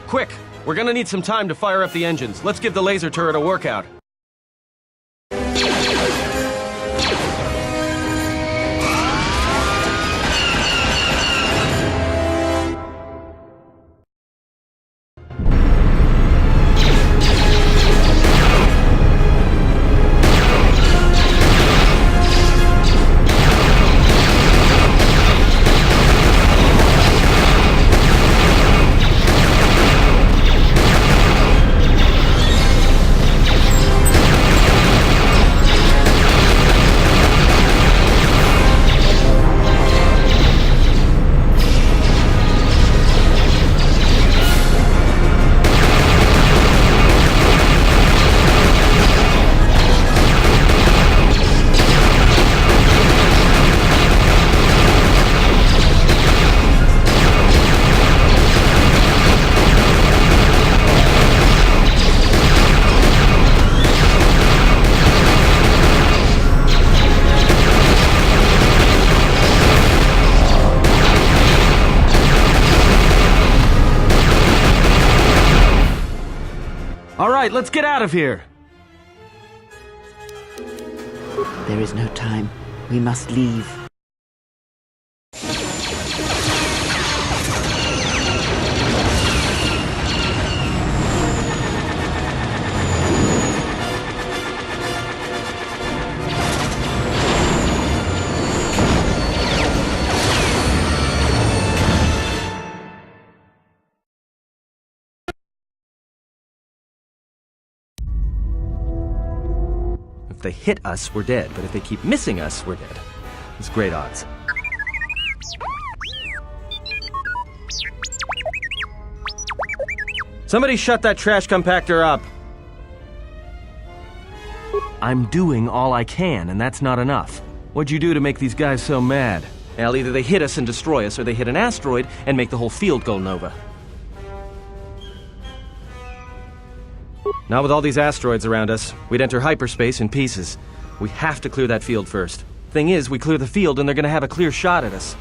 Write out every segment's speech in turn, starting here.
Quick! We're gonna need some time to fire up the engines. Let's give the laser turret a workout. All right, let's get out of here. There is no time. We must leave. If they hit us, we're dead, but if they keep missing us, we're dead. It's great odds. Somebody shut that trash compactor up! I'm doing all I can, and that's not enough. What'd you do to make these guys so mad? Well, either they hit us and destroy us, or they hit an asteroid and make the whole field go nova. Not with all these asteroids around us. We'd enter hyperspace in pieces. We have to clear that field first. Thing is, we clear the field and they're gonna have a clear shot at us.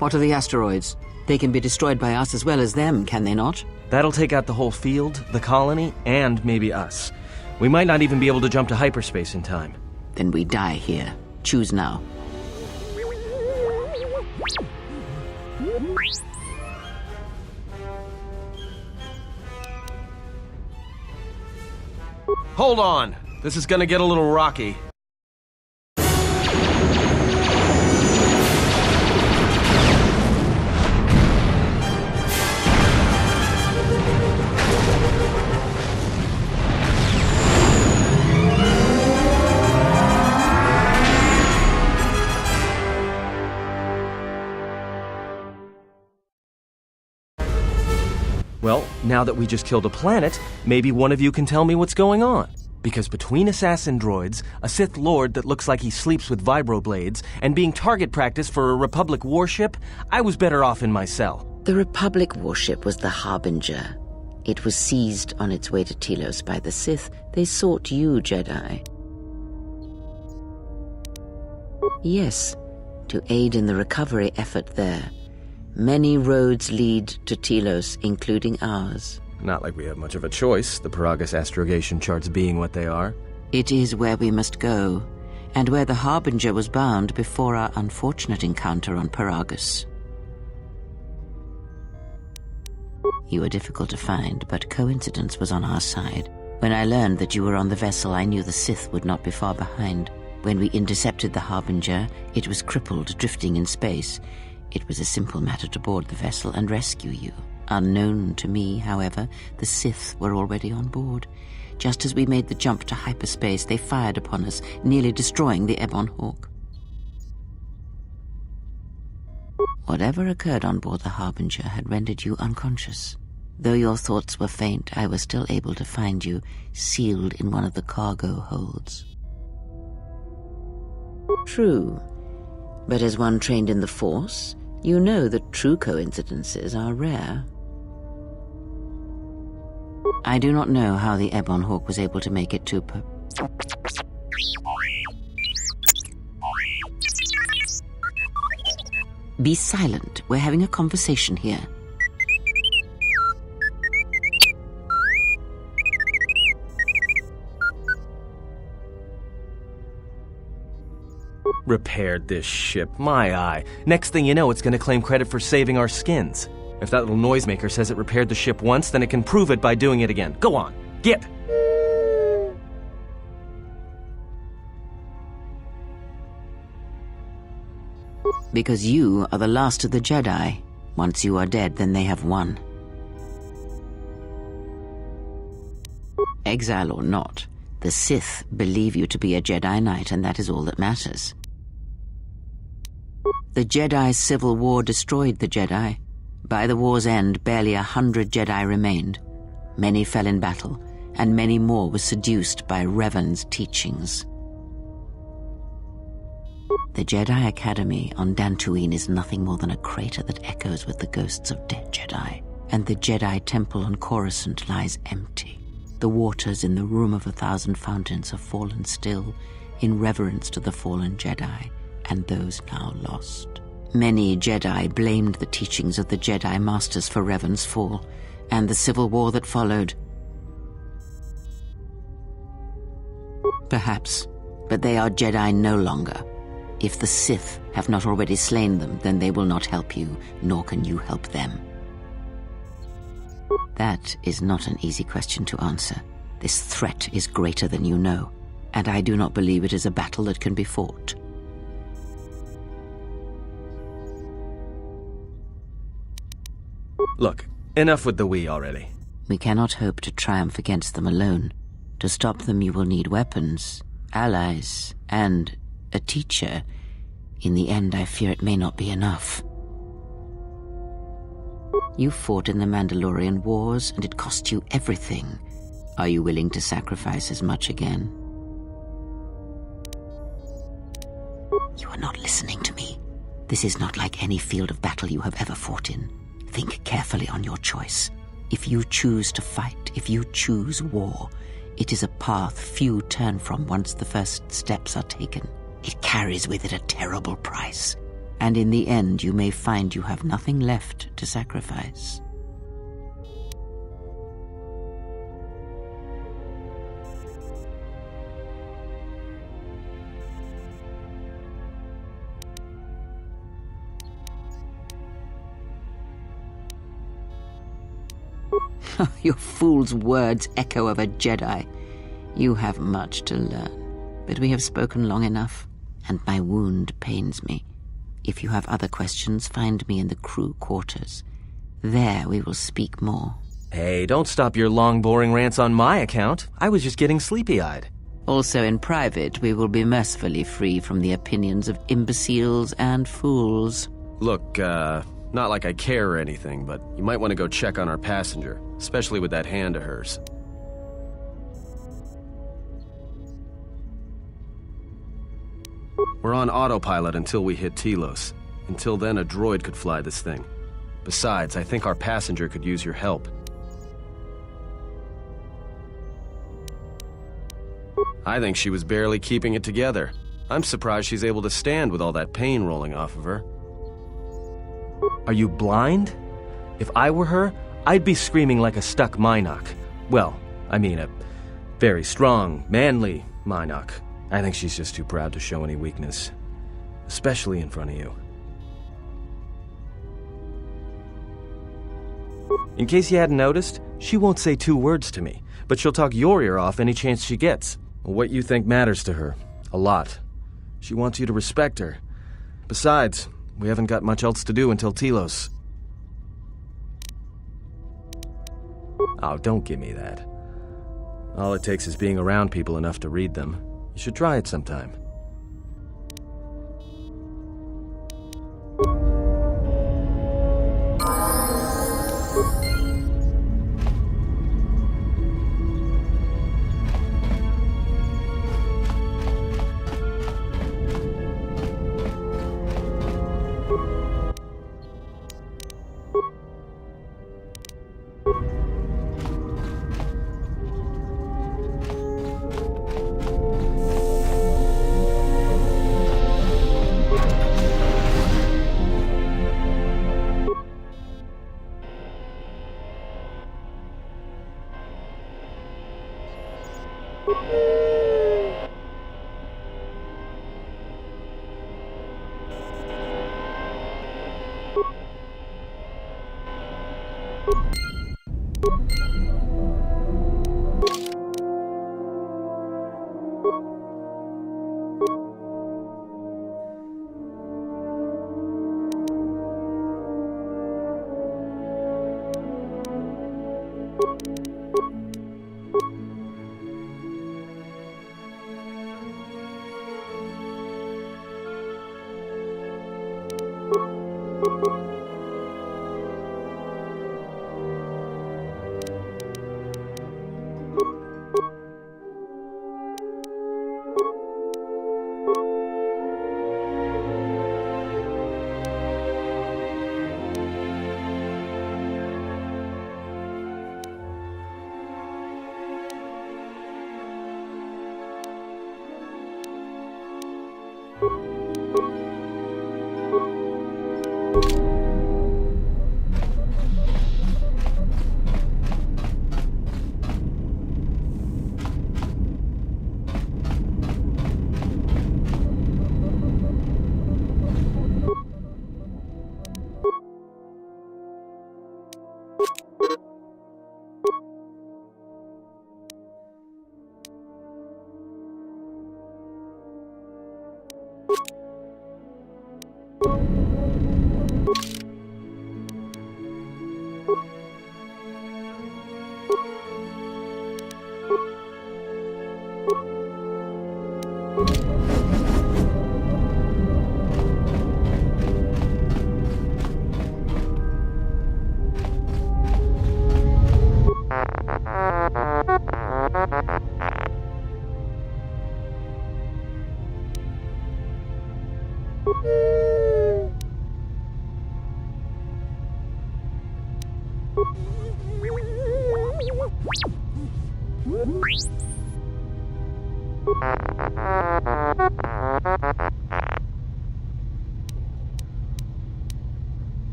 What are the asteroids? They can be destroyed by us as well as them, can they not? That'll take out the whole field, the colony, and maybe us. We might not even be able to jump to hyperspace in time. Then we die here. Choose now. Hold on! This is gonna get a little rocky. Well, now that we just killed a planet, maybe one of you can tell me what's going on. Because between assassin droids, a Sith Lord that looks like he sleeps with vibroblades, and being target practice for a Republic warship, I was better off in my cell. The Republic warship was the Harbinger. It was seized on its way to Telos by the Sith. They sought you, Jedi. Yes, to aid in the recovery effort there. Many roads lead to Telos, including ours. Not like we have much of a choice, the Paragus astrogation charts being what they are. It is where we must go, and where the Harbinger was bound before our unfortunate encounter on Paragus. You were difficult to find, but coincidence was on our side. When I learned that you were on the vessel, I knew the Sith would not be far behind. When we intercepted the Harbinger, it was crippled, drifting in space. It was a simple matter to board the vessel and rescue you. Unknown to me, however, the Sith were already on board. Just as we made the jump to hyperspace, they fired upon us, nearly destroying the Ebon Hawk. Whatever occurred on board the Harbinger had rendered you unconscious. Though your thoughts were faint, I was still able to find you, sealed in one of the cargo holds. True, but as one trained in the Force, you know that true coincidences are rare. I do not know how the Ebon Hawk was able to make it to Be silent. We're having a conversation here. Repaired this ship, my eye. Next thing you know, it's gonna claim credit for saving our skins. If that little noisemaker says it repaired the ship once, then it can prove it by doing it again. Go on, Gip! Because you are the last of the Jedi. Once you are dead, then they have won. Exile or not, the Sith believe you to be a Jedi Knight, and that is all that matters. The Jedi Civil War destroyed the Jedi. By the war's end, barely 100 Jedi remained. Many fell in battle, and many more were seduced by Revan's teachings. The Jedi Academy on Dantooine is nothing more than a crater that echoes with the ghosts of dead Jedi, and the Jedi Temple on Coruscant lies empty. The waters in the Room of 1,000 Fountains have fallen still in reverence to the fallen Jedi and those now lost. Many Jedi blamed the teachings of the Jedi Masters for Revan's fall and the civil war that followed. Perhaps, but they are Jedi no longer. If the Sith have not already slain them, then they will not help you, nor can you help them. That is not an easy question to answer. This threat is greater than you know, and I do not believe it is a battle that can be fought. Look, enough with the we already. We cannot hope to triumph against them alone. To stop them you will need weapons, allies, and a teacher. In the end, I fear it may not be enough. You fought in the Mandalorian Wars, and it cost you everything. Are you willing to sacrifice as much again? You are not listening to me. This is not like any field of battle you have ever fought in. Think carefully on your choice. If you choose to fight, if you choose war, it is a path few turn from once the first steps are taken. It carries with it a terrible price, and in the end you may find you have nothing left to sacrifice. Your fool's words echo of a Jedi. You have much to learn, but we have spoken long enough, and my wound pains me. If you have other questions, find me in the crew quarters. There we will speak more. Hey, don't stop your long, boring rants on my account. I was just getting sleepy-eyed. Also in private, we will be mercifully free from the opinions of imbeciles and fools. Look, not like I care or anything, but you might want to go check on our passenger, especially with that hand of hers. We're on autopilot until we hit Telos. Until then, a droid could fly this thing. Besides, I think our passenger could use your help. I think she was barely keeping it together. I'm surprised she's able to stand with all that pain rolling off of her. Are you blind? If I were her, I'd be screaming like a stuck Mynock. Well, I mean a very strong, manly Mynock. I think she's just too proud to show any weakness. Especially in front of you. In case you hadn't noticed, she won't say 2 words to me, but she'll talk your ear off any chance she gets. What you think matters to her. A lot. She wants you to respect her. Besides, we haven't got much else to do until Telos. Oh, don't give me that. All it takes is being around people enough to read them. You should try it sometime.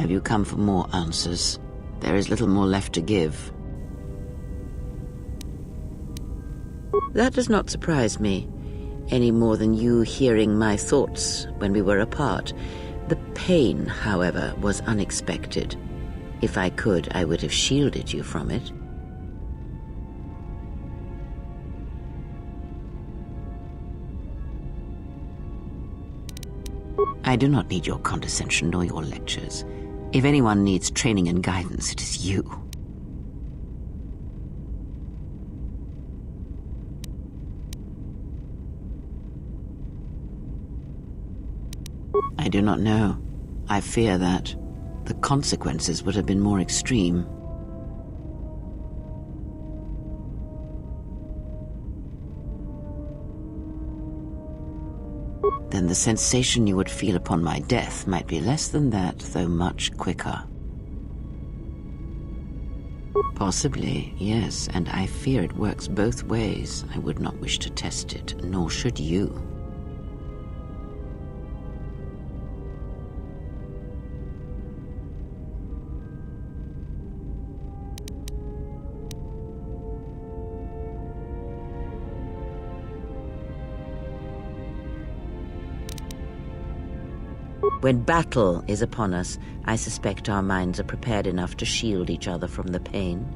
Have you come for more answers? There is little more left to give. That does not surprise me, any more than you hearing my thoughts when we were apart. The pain, however, was unexpected. If I could, I would have shielded you from it. I do not need your condescension nor your lectures. If anyone needs training and guidance, it is you. I do not know. I fear that the consequences would have been more extreme. Then the sensation you would feel upon my death might be less than that, though much quicker. Possibly, yes, and I fear it works both ways. I would not wish to test it, nor should you. When battle is upon us, I suspect our minds are prepared enough to shield each other from the pain.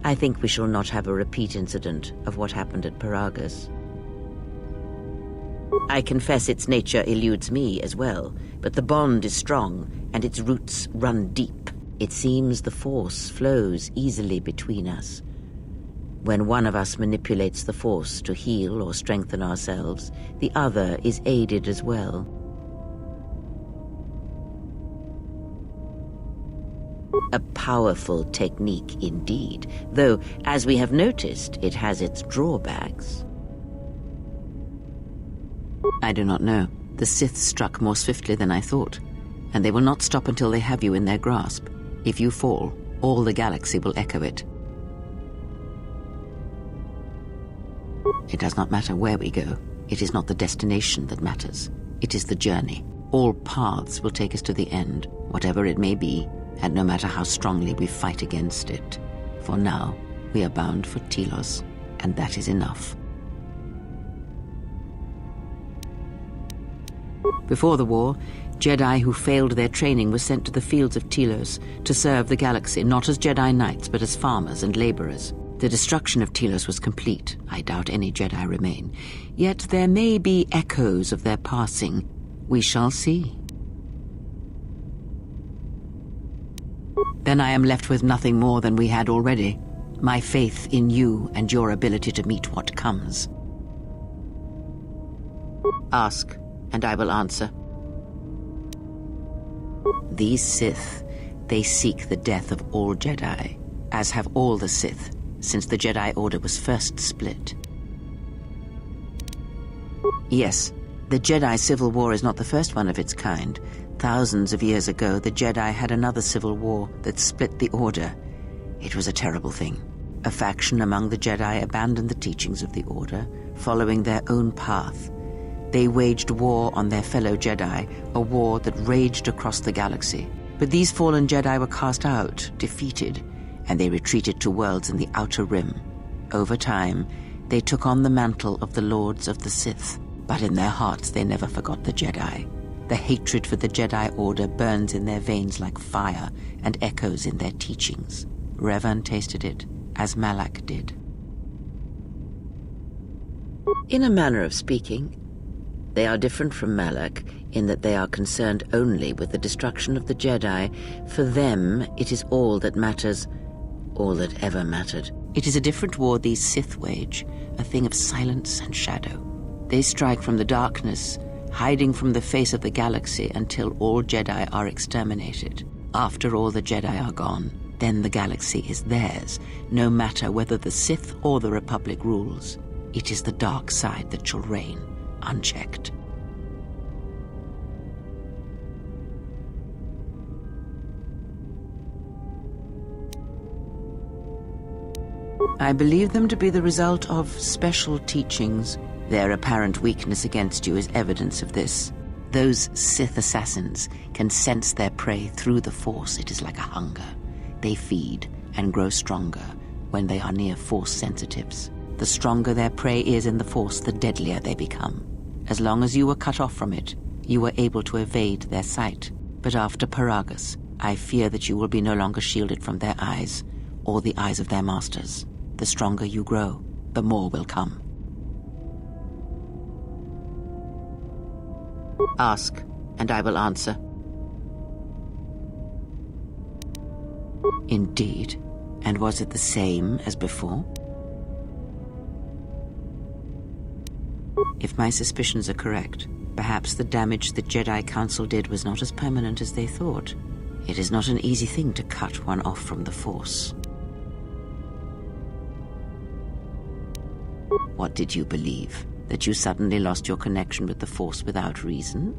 I think we shall not have a repeat incident of what happened at Paragus. I confess its nature eludes me as well, but the bond is strong and its roots run deep. It seems the force flows easily between us. When one of us manipulates the force to heal or strengthen ourselves, the other is aided as well. A powerful technique indeed, though, as we have noticed, it has its drawbacks. I do not know. The Sith struck more swiftly than I thought, and they will not stop until they have you in their grasp. If you fall, all the galaxy will echo it. It does not matter where we go. It is not the destination that matters. It is the journey. All paths will take us to the end, whatever it may be, and no matter how strongly we fight against it. For now, we are bound for Telos, and that is enough. Before the war, Jedi who failed their training were sent to the fields of Telos to serve the galaxy, not as Jedi Knights, but as farmers and laborers. The destruction of Telos was complete. I doubt any Jedi remain. Yet there may be echoes of their passing. We shall see. Then I am left with nothing more than we had already. My faith in you and your ability to meet what comes. Ask, and I will answer. These Sith, they seek the death of all Jedi, as have all the Sith, since the Jedi Order was first split. Yes, the Jedi Civil War is not the first one of its kind. Thousands of years ago, the Jedi had another civil war that split the Order. It was a terrible thing. A faction among the Jedi abandoned the teachings of the Order, following their own path. They waged war on their fellow Jedi, a war that raged across the galaxy. But these fallen Jedi were cast out, defeated, and they retreated to worlds in the Outer Rim. Over time, they took on the mantle of the Lords of the Sith, but in their hearts they never forgot the Jedi. The hatred for the Jedi Order burns in their veins like fire and echoes in their teachings. Revan tasted it, as Malak did. In a manner of speaking, they are different from Malak in that they are concerned only with the destruction of the Jedi. For them, it is all that matters, all that ever mattered. It is a different war these Sith wage, a thing of silence and shadow. They strike from the darkness, hiding from the face of the galaxy until all Jedi are exterminated. After all the Jedi are gone, then the galaxy is theirs, no matter whether the Sith or the Republic rules. It is the dark side that shall reign, unchecked. I believe them to be the result of special teachings. Their apparent weakness against you is evidence of this. Those Sith assassins can sense their prey through the Force. It is like a hunger. They feed and grow stronger when they are near Force sensitives. The stronger their prey is in the Force, the deadlier they become. As long as you were cut off from it, you were able to evade their sight. But after Paragus, I fear that you will be no longer shielded from their eyes, or the eyes of their masters. The stronger you grow, the more will come. Ask, and I will answer. Indeed. And was it the same as before? If my suspicions are correct, perhaps the damage the Jedi Council did was not as permanent as they thought. It is not an easy thing to cut one off from the Force. What did you believe? That you suddenly lost your connection with the Force without reason?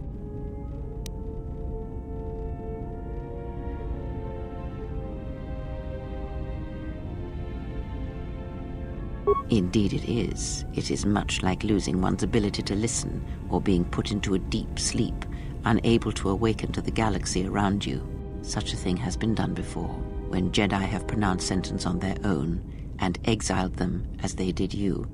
Indeed it is. It is much like losing one's ability to listen or being put into a deep sleep, unable to awaken to the galaxy around you. Such a thing has been done before, when Jedi have pronounced sentence on their own and exiled them as they did you.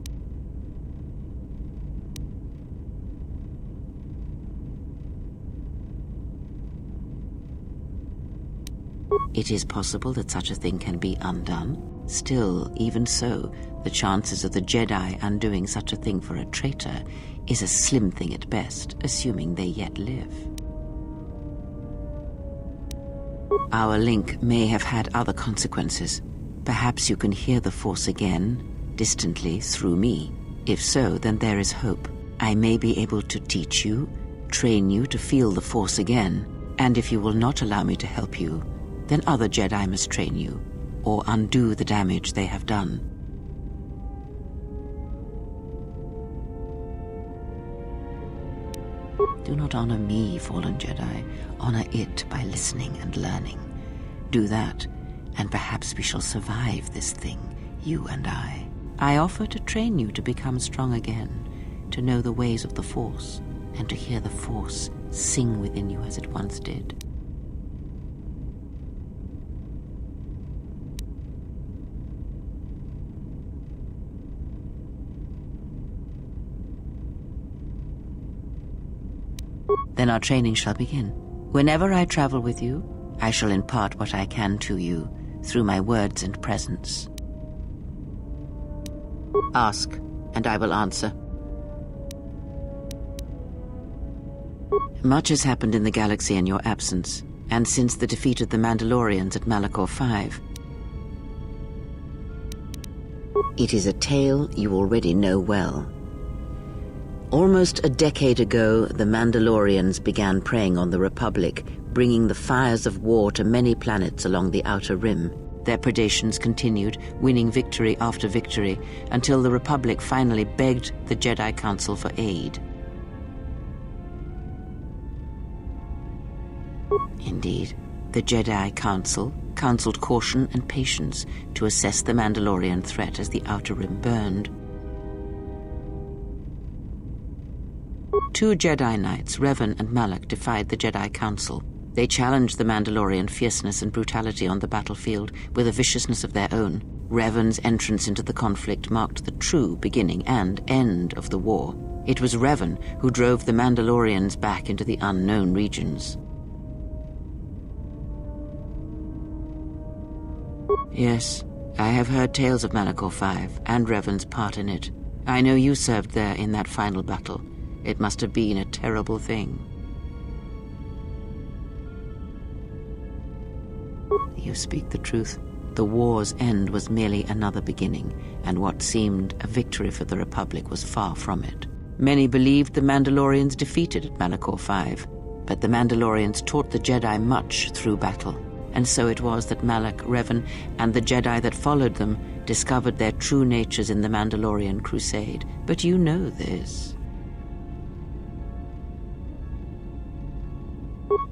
It is possible that such a thing can be undone. Still, even so, the chances of the Jedi undoing such a thing for a traitor is a slim thing at best, assuming they yet live. Our link may have had other consequences. Perhaps you can hear the Force again, distantly, through me. If so, then there is hope. I may be able to teach you, train you to feel the Force again, and if you will not allow me to help you, then other Jedi must train you, or undo the damage they have done. Do not honor me, fallen Jedi. Honor it by listening and learning. Do that, and perhaps we shall survive this thing, you and I. I offer to train you to become strong again, to know the ways of the Force, and to hear the Force sing within you as it once did. Then our training shall begin. Whenever I travel with you, I shall impart what I can to you through my words and presence. Ask, and I will answer. Much has happened in the galaxy in your absence, and since the defeat of the Mandalorians at Malachor 5. It is a tale you already know well. Almost a decade ago, the Mandalorians began preying on the Republic, bringing the fires of war to many planets along the Outer Rim. Their predations continued, winning victory after victory, until the Republic finally begged the Jedi Council for aid. Indeed, the Jedi Council counseled caution and patience to assess the Mandalorian threat as the Outer Rim burned. 2 Jedi Knights, Revan and Malak, defied the Jedi Council. They challenged the Mandalorian fierceness and brutality on the battlefield with a viciousness of their own. Revan's entrance into the conflict marked the true beginning and end of the war. It was Revan who drove the Mandalorians back into the unknown regions. Yes, I have heard tales of Malachor 5 and Revan's part in it. I know you served there in that final battle. It must have been a terrible thing. You speak the truth. The war's end was merely another beginning, and what seemed a victory for the Republic was far from it. Many believed the Mandalorians defeated at Malachor 5, but the Mandalorians taught the Jedi much through battle, and so it was that Malak, Revan, and the Jedi that followed them discovered their true natures in the Mandalorian Crusade. But you know this.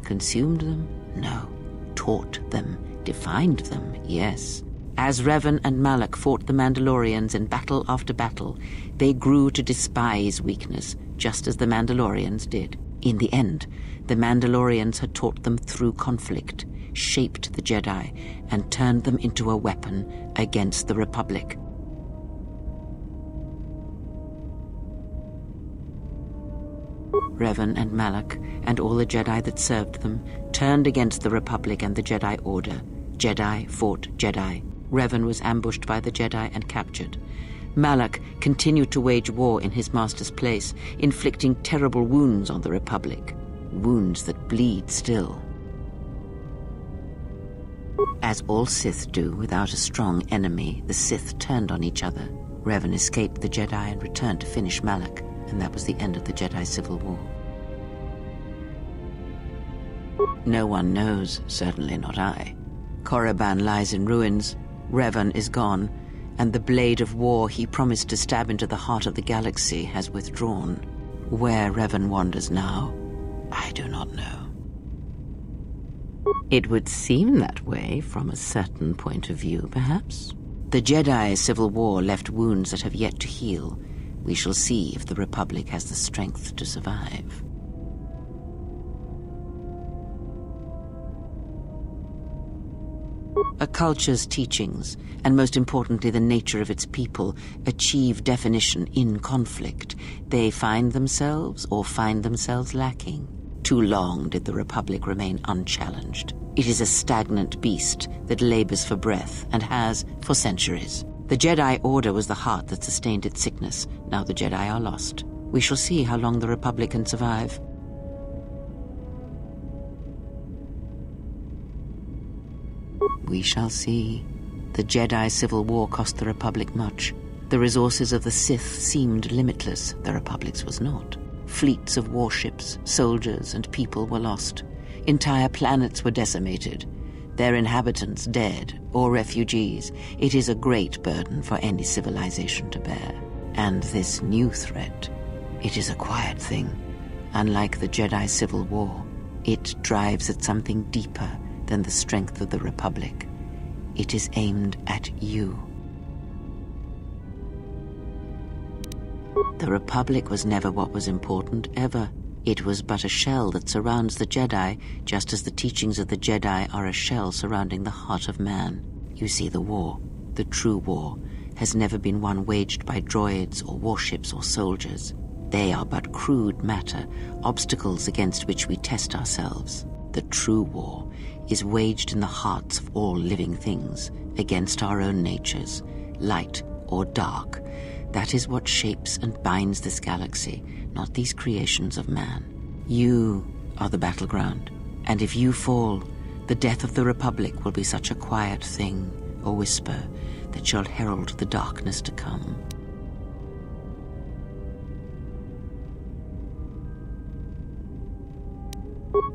Consumed them? No. Taught them. Defined them? Yes. As Revan and Malak fought the Mandalorians in battle after battle, they grew to despise weakness, just as the Mandalorians did. In the end, the Mandalorians had taught them through conflict, shaped the Jedi, and turned them into a weapon against the Republic. Revan and Malak, and all the Jedi that served them, turned against the Republic and the Jedi Order. Jedi fought Jedi. Revan was ambushed by the Jedi and captured. Malak continued to wage war in his master's place, inflicting terrible wounds on the Republic. Wounds that bleed still. As all Sith do without a strong enemy, the Sith turned on each other. Revan escaped the Jedi and returned to finish Malak, and that was the end of the Jedi Civil War. No one knows, certainly not I. Korriban lies in ruins, Revan is gone, and the blade of war he promised to stab into the heart of the galaxy has withdrawn. Where Revan wanders now, I do not know. It would seem that way from a certain point of view, perhaps. The Jedi Civil War left wounds that have yet to heal. We shall see if the Republic has the strength to survive. A culture's teachings, and most importantly the nature of its people, achieve definition in conflict. They find themselves lacking. Too long did the Republic remain unchallenged. It is a stagnant beast that labors for breath, and has for centuries. The Jedi Order was the heart that sustained its sickness. Now the Jedi are lost. We shall see how long the Republic can survive. We shall see. The Jedi Civil War cost the Republic much. The resources of the Sith seemed limitless. The Republic's was not. Fleets of warships, soldiers, and people were lost. Entire planets were decimated. their inhabitants dead or refugees. It is a great burden for any civilization to bear. And this new threat, it is a quiet thing. Unlike the Jedi Civil War, it drives at something deeper than the strength of the Republic. It is aimed at you. The Republic was never what was important, ever. It was but a shell that surrounds the Jedi, just as the teachings of the Jedi are a shell surrounding the heart of man. You see, the war, the true war, has never been one waged by droids or warships or soldiers. They are but crude matter, obstacles against which we test ourselves. The true war is waged in the hearts of all living things, against our own natures, light or dark. That is what shapes and binds this galaxy, not these creations of man. You are the battleground, and if you fall, the death of the Republic will be such a quiet thing, a whisper, that shall herald the darkness to come.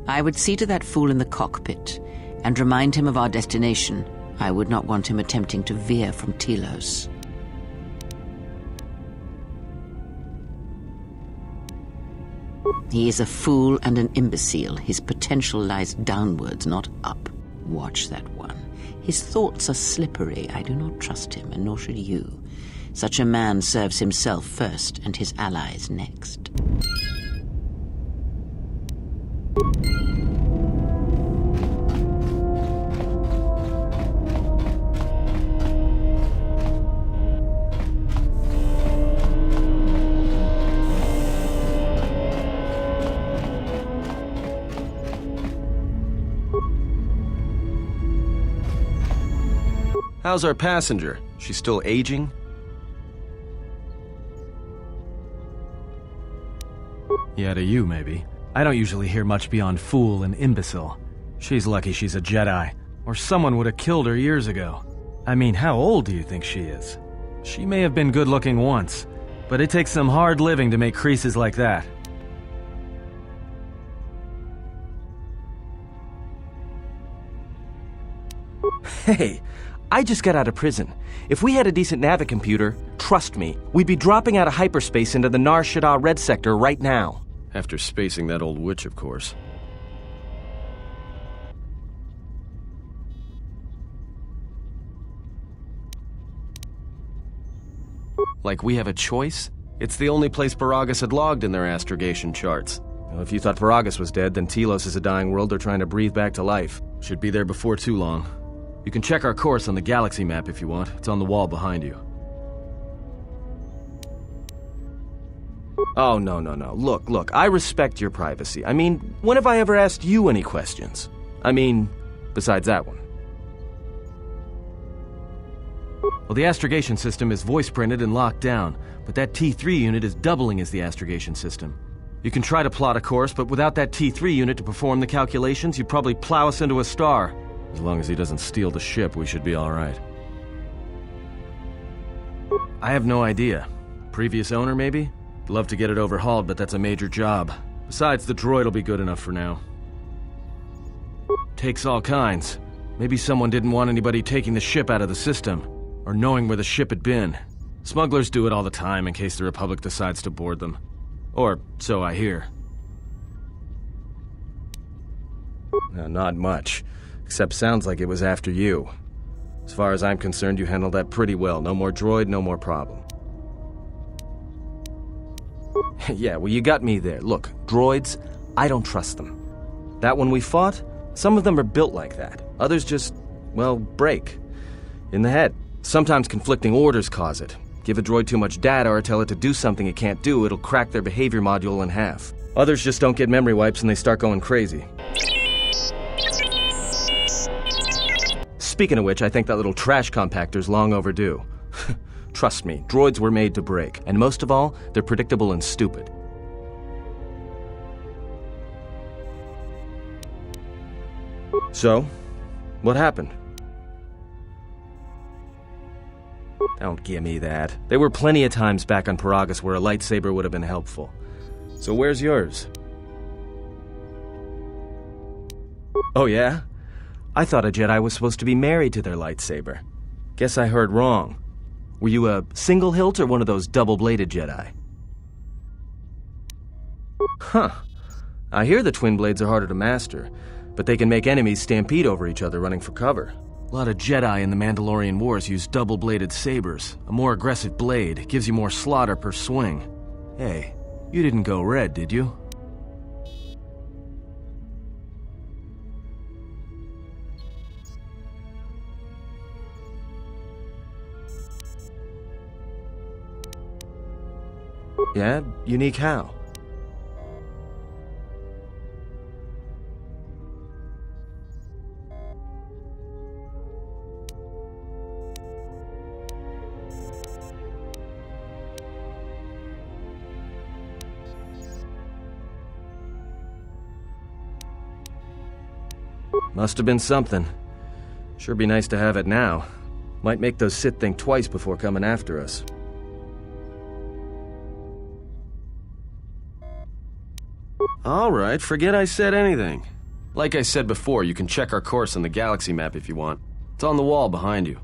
I would see to that fool in the cockpit, and remind him of our destination. I would not want him attempting to veer from Telos. He is a fool and an imbecile. His potential lies downwards, not up. Watch that one. His thoughts are slippery. I do not trust him, and nor should you. Such a man serves himself first, and his allies next. How's our passenger? She's still aging? Yeah, to you, maybe. I don't usually hear much beyond fool and imbecile. She's lucky she's a Jedi, or someone would have killed her years ago. I mean, how old do you think she is? She may have been good-looking once, but it takes some hard living to make creases like that. Hey, I just got out of prison. If we had a decent navicomputer, trust me, we'd be dropping out of hyperspace into the Nar Shaddaa Red Sector right now. After spacing that old witch, of course. Like we have a choice? It's the only place Paragus had logged in their astrogation charts. Well, if you thought Paragus was dead, then Telos is a dying world they're trying to breathe back to life. Should be there before too long. You can check our course on the galaxy map if you want. It's on the wall behind you. Oh, no. Look, I respect your privacy. I mean, when have I ever asked you any questions? I mean, besides that one. Well, the astrogation system is voice-printed and locked down, but that T3 unit is doubling as the astrogation system. You can try to plot a course, but without that T3 unit to perform the calculations, you'd probably plow us into a star. As long as he doesn't steal the ship, we should be all right. I have no idea. Previous owner, maybe? Love to get it overhauled, but that's a major job. Besides, the droid will be good enough for now. Takes all kinds. Maybe someone didn't want anybody taking the ship out of the system, or knowing where the ship had been. Smugglers do it all the time in case the Republic decides to board them. Or so I hear. No, not much. Except sounds like it was after you. As far as I'm concerned, you handled that pretty well. No more droid, no more problem. Yeah, well, you got me there. Look, droids, I don't trust them. That one we fought, some of them are built like that. Others just, well, break. In the head. Sometimes conflicting orders cause it. Give a droid too much data or tell it to do something it can't do, it'll crack their behavior module in half. Others just don't get memory wipes and they start going crazy. Speaking of which, I think that little trash compactor's long overdue. Trust me, droids were made to break, and most of all, they're predictable and stupid. So, what happened? Don't give me that. There were plenty of times back on Paragus where a lightsaber would have been helpful. So where's yours? Oh yeah? I thought a Jedi was supposed to be married to their lightsaber. Guess I heard wrong. Were you a single hilt or one of those double-bladed Jedi? Huh. I hear the twin blades are harder to master, but they can make enemies stampede over each other running for cover. A lot of Jedi in the Mandalorian Wars use double-bladed sabers. A more aggressive blade gives you more slaughter per swing. Hey, you didn't go red, did you? Yeah? Unique how? Must have been something. Sure be nice to have it now. Might make those Sith think twice before coming after us. Alright, forget I said anything. Like I said before, you can check our course on the galaxy map if you want. It's on the wall behind you.